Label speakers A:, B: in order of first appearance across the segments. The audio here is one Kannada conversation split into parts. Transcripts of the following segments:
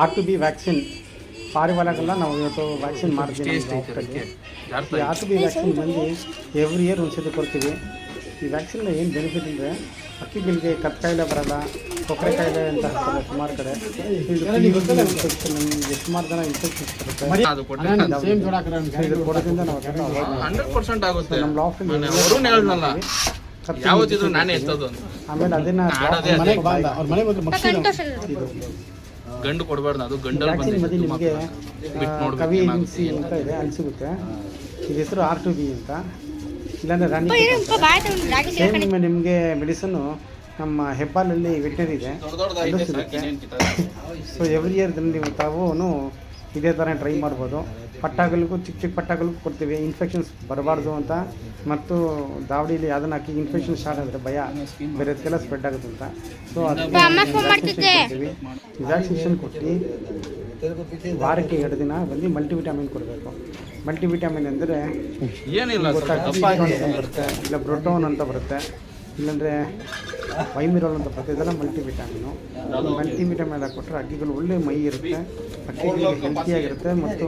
A: R2B ವ್ಯಾಕ್ಸಿನ್ ಪಾರಿವಾಳಗೆಲ್ಲ ನಾವು ಇವತ್ತು ವ್ಯಾಕ್ಸಿನ್ ಮಾಡ್ತೀವಿ. ಈ R2B ವ್ಯಾಕ್ಸಿನ್ ಬಂದು ಎವ್ರಿ ಇಯರ್ ಒಂದ್ಸತಿ ಕೊಡ್ತೀವಿ. ಈ ವ್ಯಾಕ್ಸಿನ್ ಏನು ಬೆನಿಫಿಟ್ ಅಂದರೆ ಹಕ್ಕಿಗಳಿಗೆ ಕತ್ಕಾಯಿಲೆ ಬರಲ್ಲ, ಕೊಕ್ಕರೆ ಕಾಯಿಲೆ ಅಂತ ಹೇಳ್ತಾರೆ ಸುಮಾರು ಕಡೆ. ಇನ್ಫೆಕ್ಷನ್ ಸುಮಾರು ಜನ ಇನ್ಫೆಕ್ಷನ್ಸ್ ಬರುತ್ತೆ. ಇದು ಕೊಡೋದ್ರಿಂದ ನಾವು
B: 100% ಆಗುತ್ತೆ.
A: ನಮ್ಮ ಲಾಫ್ಟ್ ಆಮೇಲೆ ಅದನ್ನ
B: ಗಂಡು ಕೊಡಬಾರ್ದು, ಅದು ಗಂಡು
A: ಮತ್ತೆ ನಿಮಗೆ ಕವಿ ಏಜೆನ್ಸಿ ಅಂತ ಇದೆ, ಅಲ್ಲಿ ಸಿಗುತ್ತೆ. ಇದು ಹೆಸರು R2B ಅಂತ, ಇಲ್ಲಾಂದರೆ ರಾಣಿ. ಸೇಮ್ ನಿಮಗೆ ಮೆಡಿಸನ್ನು ನಮ್ಮ ಹೆಬ್ಬಾಲಲ್ಲಿ ವೆಟನರಿ ಇದೆ, ಅದು ಸಿಗುತ್ತೆ. ಸೊ ಎವ್ರಿ ಇಯರ್ ನೀವು ತಾವು ಇದೇ ಥರ ಟ್ರೈ ಮಾಡ್ಬೋದು. ಪಟ್ಟಾಗಲಿಗೂ ಚಿಕ್ಕ ಚಿಕ್ಕ ಪಟ್ಟಾಗಲಿಗೂ ಕೊಡ್ತೀವಿ, ಇನ್ಫೆಕ್ಷನ್ಸ್ ಬರಬಾರ್ದು ಅಂತ. ಮತ್ತು ದಾವಡಿಲಿ ಅದನ್ನು ಹಾಕಿ ಇನ್ಫೆಕ್ಷನ್ ಸ್ಟಾರ್ಟ್ ಆದರೆ ಭಯ ಬೇರೆದಕ್ಕೆಲ್ಲ ಸ್ಪ್ರೆಡ್ ಆಗುತ್ತೆ ಅಂತ. ಸೊ ಅದಕ್ಕೆ ಕೊಡ್ತೀವಿ. ವ್ಯಾಕ್ಸಿನೇಷನ್ ಕೊಟ್ಟು ವಾರಕ್ಕೆ 2 ದಿನ ಬಂದು ಮಲ್ಟಿವಿಟಾಮಿನ್ ಕೊಡಬೇಕು. ಮಲ್ಟಿವಿಟಾಮಿನ್ ಅಂದರೆ ಬರುತ್ತೆ, ಇಲ್ಲ ಬ್ರೋಟೋನ್ ಅಂತ ಬರುತ್ತೆ, ಇಲ್ಲಾಂದರೆ ವೈಮಿರೋಲ್ ಅಂತ ಬರುತ್ತೆ. ಇದೆಲ್ಲ ಮಲ್ಟಿವಿಟಾಮಿನು. ಮಲ್ಟಿವಿಟಾಮಿನ್ ಎಲ್ಲ ಕೊಟ್ಟರೆ ಹಕ್ಕಿಗಳು ಒಳ್ಳೆ ಮೈ ಇರುತ್ತೆ, ಹಕ್ಕಿಗಳಿಗೆ ಹೆಲ್ತಿಯಾಗಿರುತ್ತೆ ಮತ್ತು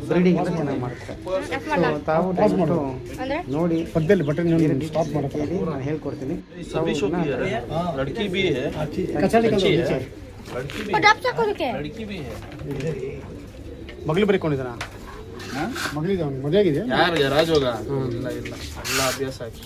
A: ಬ್ರೀಡಿಂಗ್ ಎಲ್ಲ ಚೆನ್ನಾಗಿ ಮಾಡುತ್ತೆ. ಸೊ ತಾವು ದಯವಿಟ್ಟು ನೋಡಿ ಹೇಳಿ ನಾನು ಹೇಳ್ಕೊಡ್ತೀನಿ. ಮಗಳು ಬರೀಕೊಂಡಿದ್ದಾನ? ಮದುವೆ ಆಗಿದೆ?
B: ಯಾರಿಗೆ? ರಾಜೋಗ? ಇಲ್ಲ ಇಲ್ಲ, ಎಲ್ಲ ಅಭ್ಯಾಸ ಆಯ್ತು.